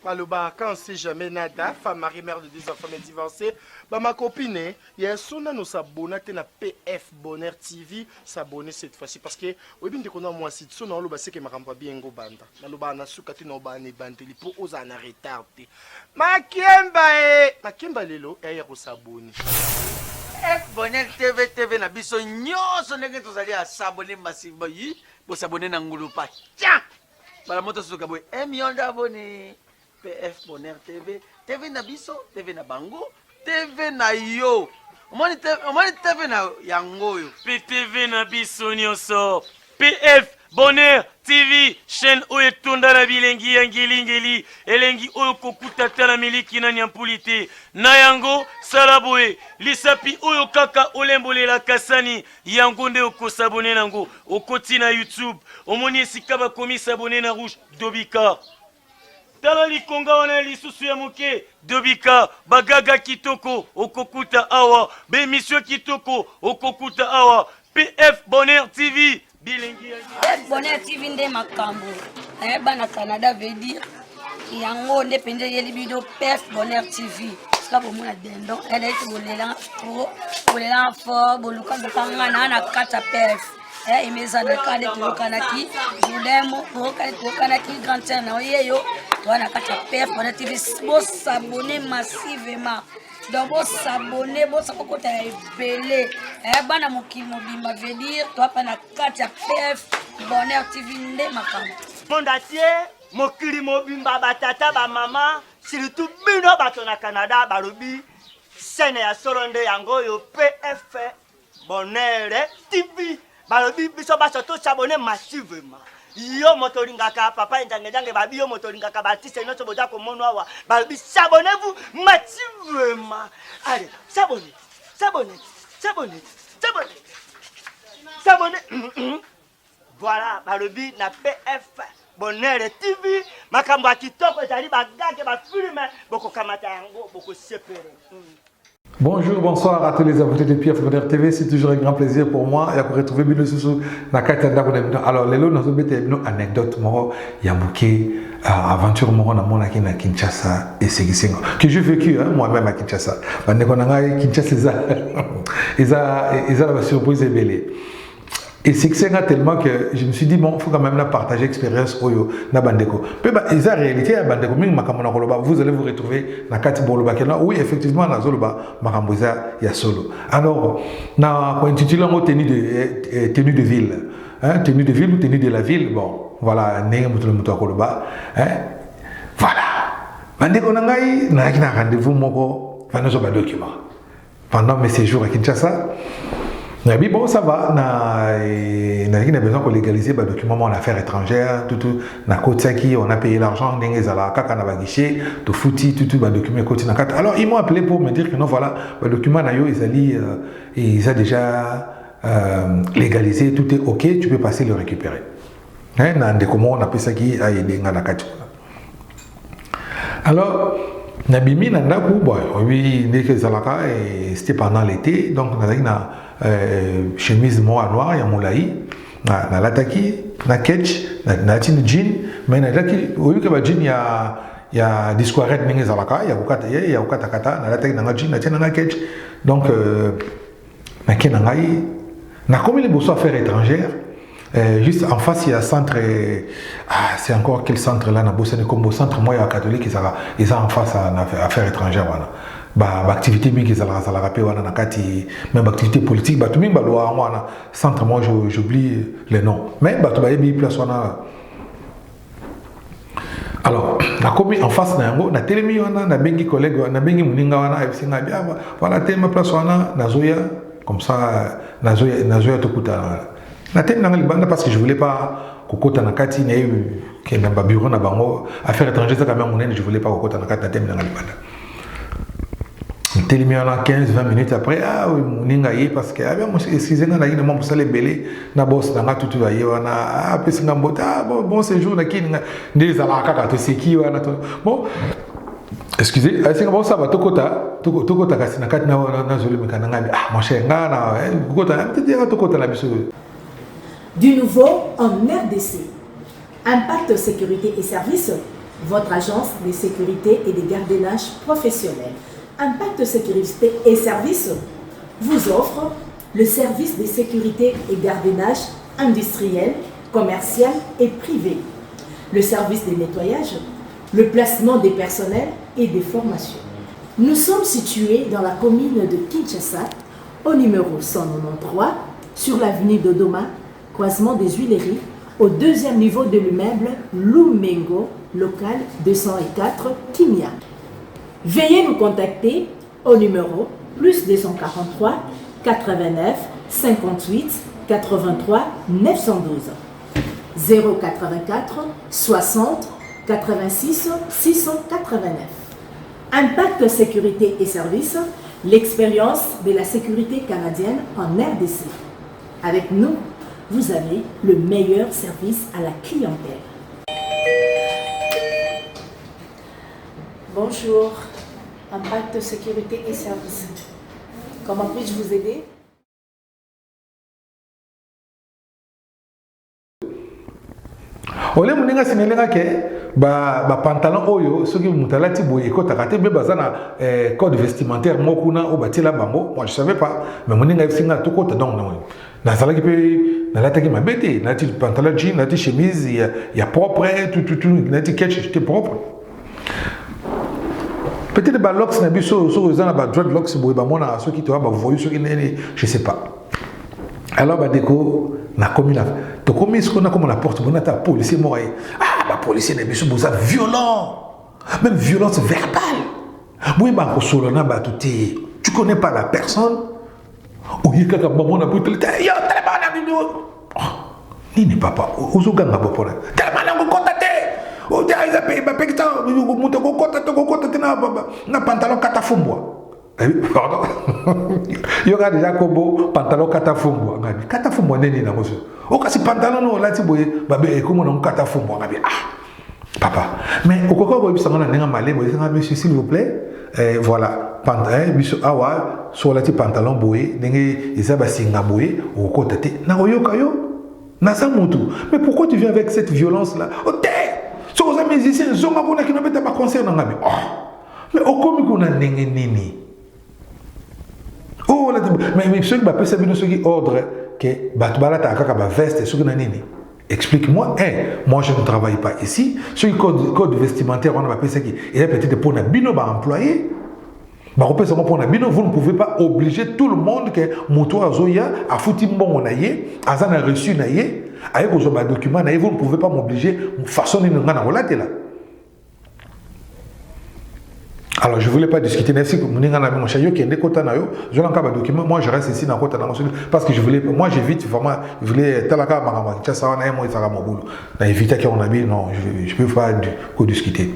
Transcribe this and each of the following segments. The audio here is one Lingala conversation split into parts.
Maloba, quand on sait jamais nada, femme mariée, mère de 2 enfants, mais divorcée, bah ma copine, il y a un son nous s'abonner à PF Bonheur TV, s'abonner cette fois-ci parce que oui bien qu'on a moi si son on le c'est que ma ramba bien go banda. Maloba na sukati no ba ne banteli pour aux en retardé. Makemba lelo et ya ko s'abonner. F Bonheur TV na biso nyonso ndenge tozali à s'abonner massivement yi, bo s'abonner na ngulupa. Tiens. Bala moto suka boy 1 million d'abonnés. PF Bonheur TV na biso, TV na bango, TV na yo. Omoni TV na yango yo. PTV na biso nyonso. PF Bonheur TV, chaîne oyo etunda na bilengi ya ngeli elengi oyo kokuta tala miliki na nyampulite na yango salaboe lisapi oyo kaka olembolela kasani yango nde okosabone nango okoti na YouTube omoni esika bakomi sabone na rouge Dobika tala likonga wana lisusu ya moke Dobika bagaga kitoko okokuta awa bemission kitoko okokuta awa PF Bonheur TV PF Bonheur TV nde makambo bana Canada veut dire yango nde pende yeli bido PF Bonheur TV ska bomona dendo elle est bolela fort boluka bokanga na kata PF imeza na kale tokanaki bulemo tokanaki grand terre na yeyo wana kata PF Bonheur TV bo s'abonner massivement donc vous s'abonner, vous s'abonner à belé. Bana mokili mobimba veut dire toi pas na carte ya PF Bonheur TV nde makamba. Monde entier, mokili mobimba batata ba mama, surtout bino bato na Canada balobi chaîne ya solonde yango yo PF Bonheur TV. Balobi biso baso to s'abonner massivement. Yo motoringaka papa ndange babi yo motoringaka batiste noto boda ko monwa wa babi s'abonnez-vous massivement. Allez, s'abonnez. Voilà, babi na PF Bonheur TV makambo kitoko ezali bagage ba filme boko kamata yango boko sepere. Bonjour, bonsoir à tous les abonnés de PF Bonheur TV. C'est toujours un grand plaisir pour moi de retrouver Bino Soussou dans Katanda. Alors, les lots, nous avons une anecdote, il y a une aventure à Kinshasa et Ségissengo que j'ai vécu moi-même à Kinshasa. Kinshasa, ils ont la surprise et belle. Et c'est tellement que je me suis dit, bon, il faut quand même partager l'expérience Oyo na Bandeko. Mais ils ont réalité à Bandeko, vous allez vous retrouver dans Kati Boloba. Oui, effectivement, dans Zoloba, Maramboza, il y a solo. Alors, na intitulé tenue de ville. Tenue de ville ou tenue de la ville, bon, voilà, voilà. Bandeko Nangai, n'a rendez-vous moko, document. Pendant mes séjours à Kinshasa, mais bon, ça va. On a besoin de légaliser les documents en affaires étrangères, tout. On a payé l'argent, on a guichet, tout foutu, tout, les documents. Alors, ils m'ont appelé pour me dire que non, voilà, les documents, ils ont déjà légalisé, tout est OK, tu peux passer le récupérer. On a appelé ça qui a aidé dans la carte. Alors, Nabimi Nandaku, oui, c'était pendant l'été, donc on a une chemise noire, il y a moulaï, na lataki, na ketch, na jean, mais na lataki, au lieu que le jean, il y a discourette, il y a ukata kata, na lataki, na jean, na ketch, donc na kenangai, na comme les beaux affaires étrangères. Juste en face, il y a un centre. C'est encore quel centre là? C'est comme centre moyen catholique. Ils sont en face à affaires étrangères. Activité qui ça la rappelle même activité politique. Tout le monde centre moi j'oublie les noms. Mais place alors, na commis en face na yango na telemi wana na bengi collègue na bengi muninga wana FCNA bien voilà tellement place wana na zoya comme ça na zoya tokuta. Parce que je ne voulais pas kokota na kati na ke na bureau na bango affaires étrangères ça quand même je voulais pas kokota na kati na thème na libanda. Télé a 15-20 minutes après oui moninga yi parce que excusez-moi na ina mo sale belé na boss na tout va yi wana pesi ngambota bon séjour na kini ndeza la kaka to seki wana to bon excusez, c'est bon ça va tokota kasi na kati na zolo mekana ngami mon cher ngana kokota peut-être tokota la biso. Du nouveau en RDC. Impact Sécurité et Services votre agence de sécurité et de gardiennage professionnel. Impact Sécurité et Services vous offre le service de sécurité et gardiennage industriel, commercial et privé, le service de nettoyage, le placement des personnels et des formations. Nous sommes situés dans la commune de Kinshasa, au numéro 193, sur l'avenue Dodoma, croisement des Huileries, au deuxième niveau de l'immeuble Lumengo, local 204 Kimia. Veuillez nous contacter au numéro plus 243 89 58 83 912 084 60 86 689. Impact Sécurité et Services, l'expérience de la sécurité canadienne en RDC. Avec nous, vous avez le meilleur service à la clientèle. Bonjour, Impact Sécurité et Services. Comment puis-je vous aider? Ole muninga sinelenga ke ba pantalon oyo soki mutalati boye ko takate be bazana code vestimentaire mokuna o batila bango. Moi je savais pas mais muninga singa to kota donc non na sala ki pe na lata ki mabete na ti pantalon jean na ti chemise ya propre tout na ti ketch c'était propre. Peut-être ba locks na biso so zana ba dreadlocks boye ba mona so ki to ba voyu so ki nene je sais pas. Alors ba déco na commune to comme ce qu'on a comme la porte bonata policier mort bah policier n'est pas ça violent même violence verbale oui bah ko solo na ba tuti tu connais pas la personne ou yeka ka maman na putel yo tellement na vidéo ni papa ozoga ngabo pona tellement na ko contacter o dia isa pe ba pe ta muto ko contacter na pantalon katafumbwa. Pardon. Il y aura déjà comme pantalon katafumbo. Katafumbo n'est ni namoso. O kasi pantalon no lati boye babe comment on katafumbo ngabi papa. Mais au koko boye bisanga na nga malé boye nga monsieur s'il vous plaît voilà pantalon biso awa so lati pantalon boye ndenge isa basinga boye o kotate na oyoka yo na sa mutu. Mais pourquoi tu viens avec cette violence là? O te so aux musiciens zonga bona ki no beta ba concert ngabi. Mais au komi kuna ndenge nini? Oh, mais ceux qui m'appellent ça, ceux qui ordre que Batbala Takaka ba veste, ceux qui n'ont nini. Explique-moi, moi je ne travaille pas ici. Ceux qui code vestimentaire, on appelle ça qui est peut-être pour un bino employé. Pour un bino, vous ne pouvez pas obliger tout le monde que Moutoua Zoya a foutu bon naïe, Azan a reçu naïe, avec vos documents naïe, vous ne pouvez pas m'obliger de façonner une grande relate là. Alors je ne voulais pas discuter moi je reste ici dans côté parce que je voulais moi j'évite vraiment je voulais talaka marama ça on a moi ça mon boulot na éviter qu'on a mis non je peux pas discuter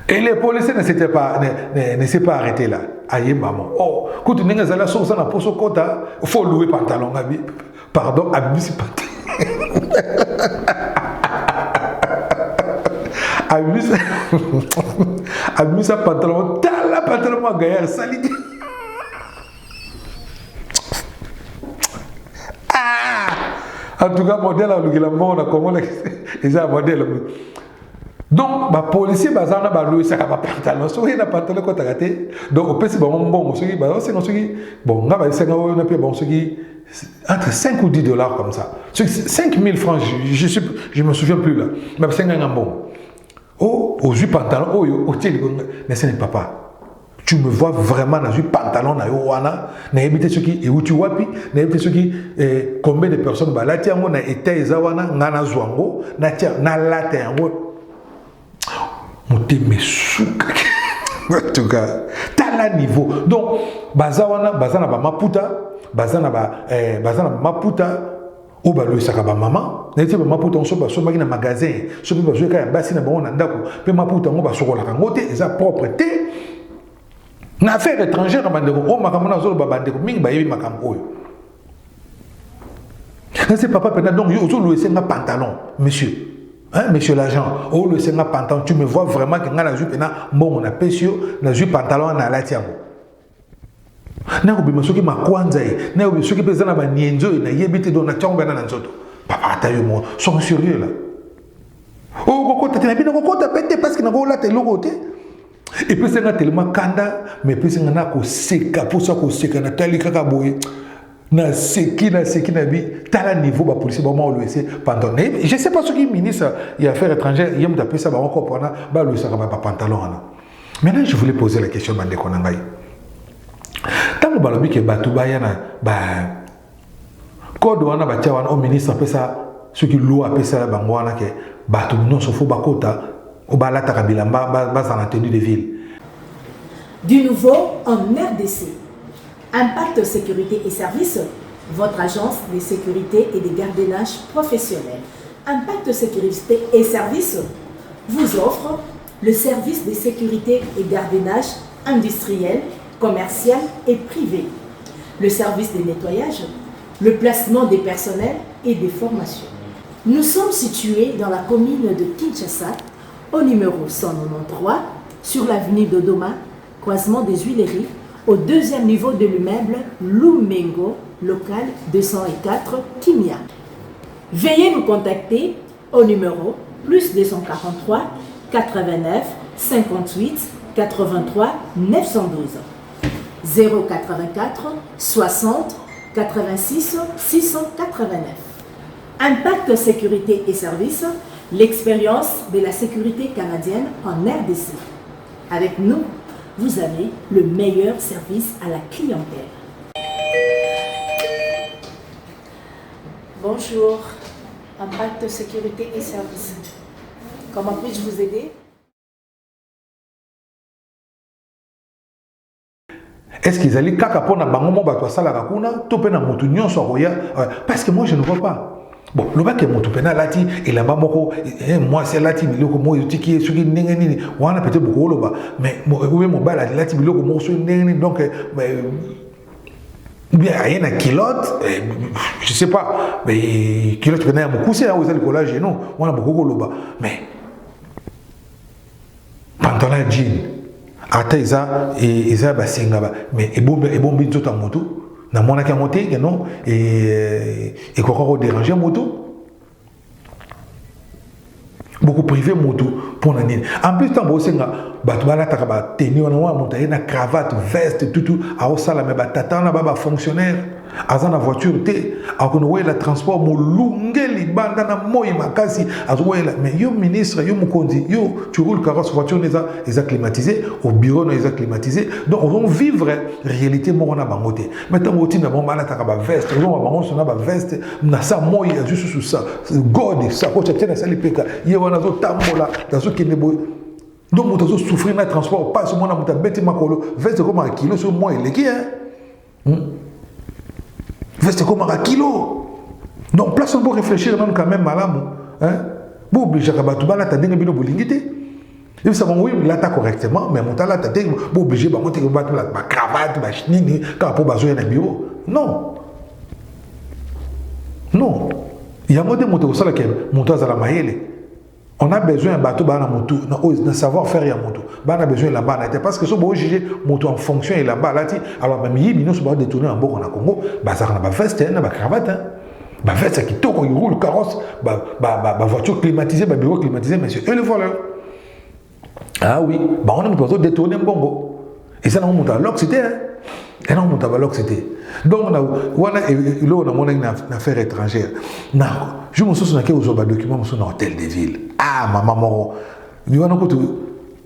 et les policiers ne s'étaient pas ne s'est pas arrêté là aïe maman oh quand tu n'es là sur ça na poso kota faut louer pantalon abi pardon abisi pantalon Amuse pantalon, tala pantalon gaillard sali. En tout cas, modèle le monde comment les modèle. Donc, ba policier bazana ba louer ça ba pantalon. So il na pantalon ko tagaté. Donc au pesi ba bon so qui ba c'est non so qui bon nga ba c'est nga na pe bon so qui entre 5 ou 10 dollars comme ça. 5 000 francs je me souviens plus là. Mais c'est nga bon. Oh, aux yeux pantalon, oh, au tiers, mais ce n'est papa. Tu me vois vraiment dans un pantalon, na yowana, na éviter ce qui est où tu vois, na éviter ce qui combien de personnes, bah là, tiens, on a été zawana, na zwango, na tiens, na latin, monte mes sous. En tout cas, t'as la niveau. Donc, bazawana, bazana ba maputa, bazana ba maputa. Ou ba le sakaba maman n'était pas maputa on so ba so na magasin so ba zo ka basi na ba on ndako pe maputa ngo ba sokola ka ngote eza propreté na affaire étrangère bandeko o makamona zo ba bandeko mingi ba yebi makambo oyo c'est papa pena donc yo zo louer nga pantalon monsieur hein monsieur l'agent o le nga pantalon tu me vois vraiment que nga la jupe na bon on a pesio na jupe pantalon na la tiamo na ko bima soki makwanza na ko soki pesa na ba nienzo na yebite do na tonga na nzoto papa tayo mo sont sérieux là oh kokota te na bino kokota pete parce que na ko la te loko te. Et puis c'est tellement kanda mais puis c'est na ko seka pour ça ko seka na tali kaka boye. Na seki na bi tala niveau ba policier ba mo laisser pantalon. Je sais pas ce qui ministre des affaires étrangères il m'a appelé ça ba encore ba le ça ba pantalon là. Maintenant je voulais poser la question bande ko ngai. Tant ba lobi ke batuba yana ba code wana ba tia wana au ministre appelle ça ce qui loi appelle ça bango wana ke batu non so fo bakota o ba la ta bilamba ba en tenue de ville. Du nouveau en RDC. Impact Sécurité et Services, votre agence de sécurité et de gardiennage professionnel. Impact Sécurité et Services vous offre le service de sécurité et gardiennage industriel, commercial et privé, le service de nettoyage, le placement des personnels et des formations. Nous sommes situés dans la commune de Kinshasa, au numéro 193, sur l'avenue Dodoma, croisement des Huileries, au deuxième niveau de l'immeuble Lumengo, local 204 Kimia. Veuillez nous contacter au numéro plus 243 89 58 83 912 084 60 86 689. Impact Sécurité et Services, l'expérience de la sécurité canadienne en RDC. Avec nous, vous avez le meilleur service à la clientèle. Bonjour, Impact Sécurité et Services. Comment puis-je vous aider? Est-ce qu'ils allaient kaka pona bango mo bato sala kakuna to pena mutu nyonso roya parce que moi je ne vois pas. Bon, le bac est mon pena lati et là-bas moi c'est lati biloko mo yutiki suki ndenge nini wana peut-être beaucoup loba mais mon bala lati biloko mo so ndenge donc bien rien à kilote je sais pas mais kilote pena beaucoup c'est aux collage non on a beaucoup loba mais pantalon jean ata eza basenga ba mais ebombi nzoto moto na mona ka moté que non et quoi déranger moto beaucoup privé moto pour nani en plus tant bosenga batu bala taka ba tenir na moto na cravate veste tout a osala me ba tata na ba fonctionnaire azana voiture te akono la transport mo lungeli banda na moyi makasi azoela mais yo ministre yo mukondi yo tu roules carrosse voiture les climatisé au bureau les climatisé donc on va vivre réalité mo na bangote maintenant moti na bon bala taka ba veste on va bango na ba veste na sa moyi juste sous ça god ça ko tena sali peka ye wana zo tambola dazo kende boy donc moto zo souffrir na transport pas mo na moto beti makolo veste comme un kilo sur moi il est hein veste comme un kilo. Donc, place pour réfléchir quand même malamu. Hein? Vous obligez à battre ta dingue bino bolingité. Et ça va oui, là t'as correctement, mais mon talent t'as dit, vous obligez à monter battre la cravate, ma chenille, quand pour baser dans le bureau. Non. Non. Il y a un mode moto au sol qui monte à la maïle. On a besoin d'un bateau dans moto, de savoir faire un moto. On a besoin de là-bas, parce que si on juge moto en fonction et là-bas, alors même si on va détourner en Congo, ça a veste, une cravate, une veste qui tourne, il roule carrosse, voiture climatisée, bureau climatisé, mais c'est eux les voleurs. Ah oui, on a besoin de détourner un bongo. Et ça, on monte à l'oxyté. Et on monte à l'oxyté. Donc, on a une affaire étrangère. Non, je me souviens que vous avez des documents sur un hôtel de ville. Ah, maman, nous avons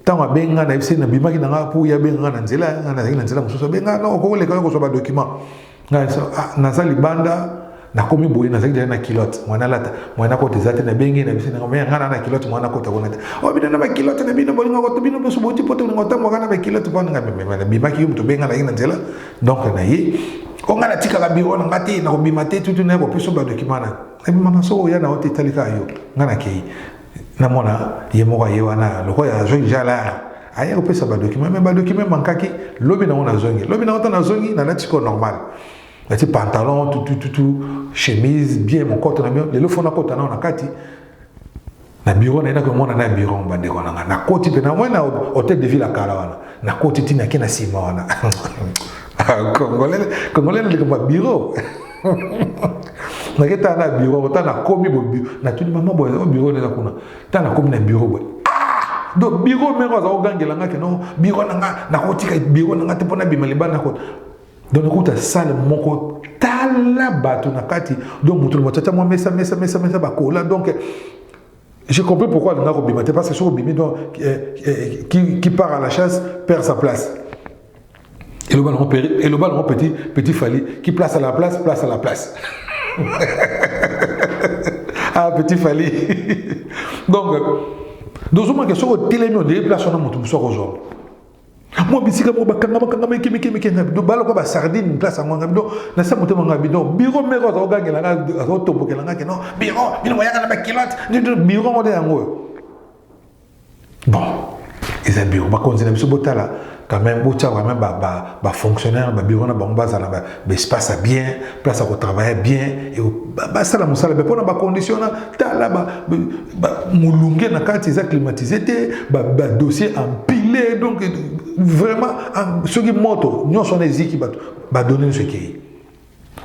tant à benga na ibse na bimaki na ngapu ya benga na nzela mususu benga na ko le ko so ba document na za libanda na komi boye na zaki na kilote mwana lata mwana ko tezate na bengi na ibse na ngana na kilote mwana ko takona o bina na ba kilote na bina bolinga ko bina bo suboti poto ngota mo kana ba kilote pona na bimaki yum to benga na nzela donc na ye ko ngana tika ka biro na ngati na ko bimate tutu na ko piso ba document na mama so ya na hotel talika yo ngana ke na mona ye moko ye wana loko ya zongi jala aya ko pesa ba document mais ba document mankaki lobi na ona zongi na natiko normal na ti pantalon tout chemise bien mon coton na bien le fona coton na kati na bureau na ina ko mona na bureau bande ko na koti pe na mona hôtel de ville à Kalawana na koti tina kina sima wana congolais le ko bureau naketa na bureau ta na komi bo bureau na tuni maman bo bureau na kuna ta na komi na bureau bo donc bureau mero za ogangela ngake no bureau nanga na kotika bureau nanga te pona bima libana ko donc écoute salle moko tala bato na kati donc mutu motata moi mesa ba kola donc j'ai compris pourquoi le nako bima parce que sur bimi donc qui part à la chasse perd sa place. Et le ballon petit Fali qui place à la place. Ah, petit Fali. Donc, dans ce moment, sur le télémio, des places, on a monté sur aujourd'hui. Moi, bisika mo bakanga do balo ko ba sardine place ngo ngabdo na sa moto ngabdo biro mero za ogangela nga rotombo kelanga ke no biro bino moyaka na ba kilote biro mo de yango. Bon, ils ont bureau ba konzina biso botala quand même botcha quand même ba fonctionnaire ba bureau na ba mbaza na ba espace bien place à travailler bien et ba sala musala ba pona ba condition na tala ba mulunge na kati za climatisé ba dossier empilé donc vraiment ce qui moto nous sommes les équipes ba donner ce qui est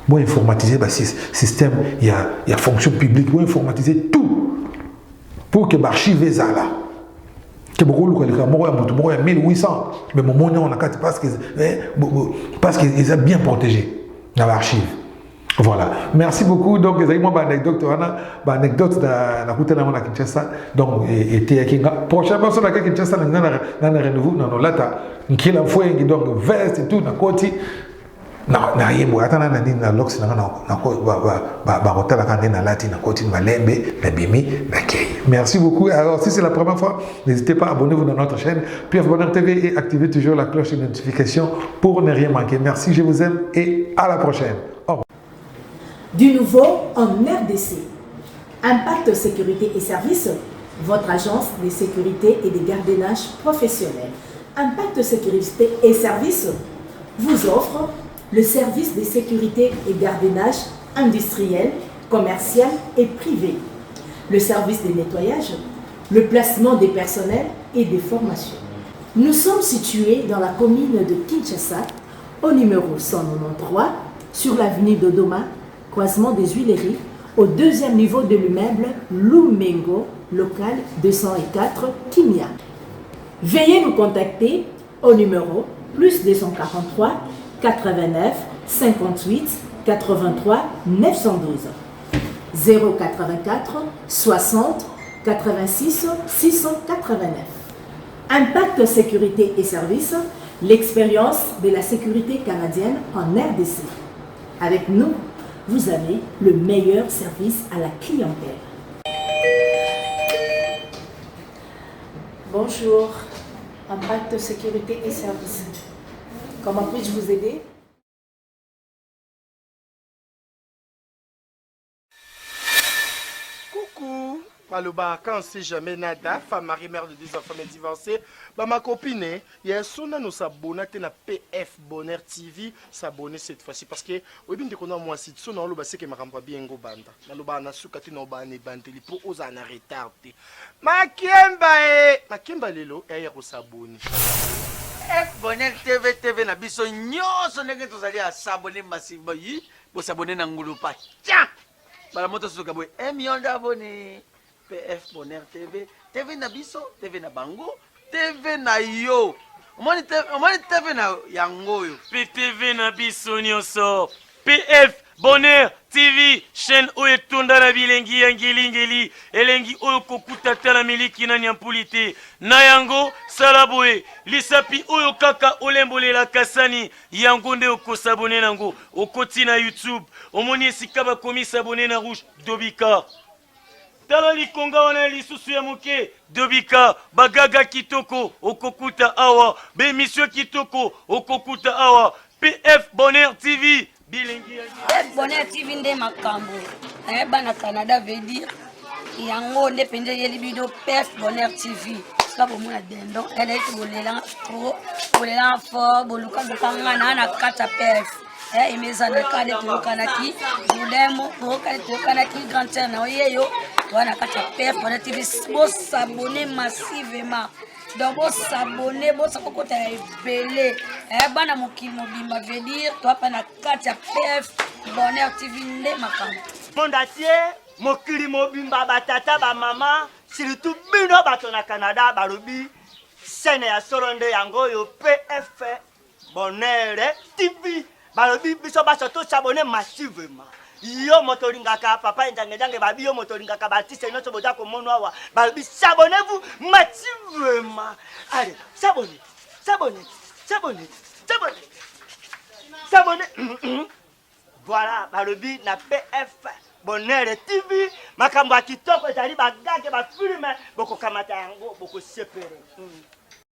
bon informatiser ba système il y a fonction publique bon informatiser tout pour que l'archive est là. Que beaucoup de gens 1800 mais mon moment on a parce qu'ils ont bien protégé dans l'archive. Voilà, merci beaucoup. Donc les amis, moi anecdote na kutana na Kinshasa donc était kinga prochaine personne à Kinshasa na renouveau na lata kila fois donc veste et tout na koti na yebo atana na nini na lox na ba hôtel ka na lati na koti na lembe na bimi na kei. Merci beaucoup. Alors si c'est la première fois, n'hésitez pas à abonnez-vous dans notre chaîne PF Bonheur TV et activez toujours la cloche de notification pour ne rien manquer. Merci, je vous aime et à la prochaine. Au revoir. Du nouveau en RDC. Impact Sécurité et Services, votre agence de sécurité et de gardiennage professionnel. Impact Sécurité et Services vous offre le service de sécurité et gardiennage industriel, commercial et privé, le service de nettoyage, le placement des personnels et des formations. Nous sommes situés dans la commune de Kinshasa, au numéro 193, sur l'avenue Dodoma, croisement des Huileries, au deuxième niveau de l'immeuble Lumengo, local 204, Kimia. Veuillez nous contacter au numéro plus 243 89 58 83 912 084 60 86 689. Impact Sécurité et Services, l'expérience de la sécurité canadienne en RDC. Avec nous, vous avez le meilleur service à la clientèle. Bonjour, Impact Sécurité et Services. Comment puis-je vous aider? Coucou, Maloba, quand on sait jamais nada, femme mariée, mère de 2 enfants, mais divorcée, bah ma copine, il y a son nous s'abonner à PF Bonheur TV, s'abonner cette fois-ci parce que oui bien qu'on a moi si son on le c'est que ma ramba bien go banda, Maloba na sukati no ba ne banteli pour aux en retardé. Ma Kemba lelo et ya ko s'abonner. F Bonheur TV na biso nyonso ndenge tozali à s'abonner massivement yi, bo s'abonner na ngulupa. Tiens. Bala moto suka boy, million d'abonnés. PF Bonheur TV na biso, TV na bango, TV na yo. Omoni TV na yango yo. PTV na biso nyonso. PF Bonheur TV, chaîne oyo etunda na bilengi ya ngeli elengi oyo kokutata na miliki na nyampulite na yango salaboe lisapi oyo kaka olembolela kasani yango nde okosabone nango okoti na YouTube omoni esika bakomi sabone na rouge Dobika tala likonga wana lisusu ya moke Dobika bagaga kitoko okokuta awa bemission kitoko okokuta awa PF Bonheur TV PF Bonheur TV nde makambo bana Canada veut dire yango nde pende yeli bido PF Bonheur TV ska bomona dendon elle est bolela trop bolela fort boluka bokanga na kata PF imezana kale tokanaki mulemo tokanaki grand terre na yeyo wana kata PF Bonheur TV bo s'abonner massivement donc bo s'abonner bo sakokota ebele bana mokili mobimba veut dire toi pa na kati ya PF Bonheur TV nde makambo monde entier mokili mobimba batata ba mama surtout bino bato na Canada balobi chaîne ya solo nde yango yo PF Bonheur TV balobi biso baso to s'abonner massivement yo motoringaka papa ndange babi yo motoringaka batiste nyonso boza komonwa wa balobi s'abonnez-vous massivement. Allez, s'abonner. Voilà, balobi na PF Bonheur TV makambo ya kitoko ezali bagage bafilme bokokamata yango bokosepere.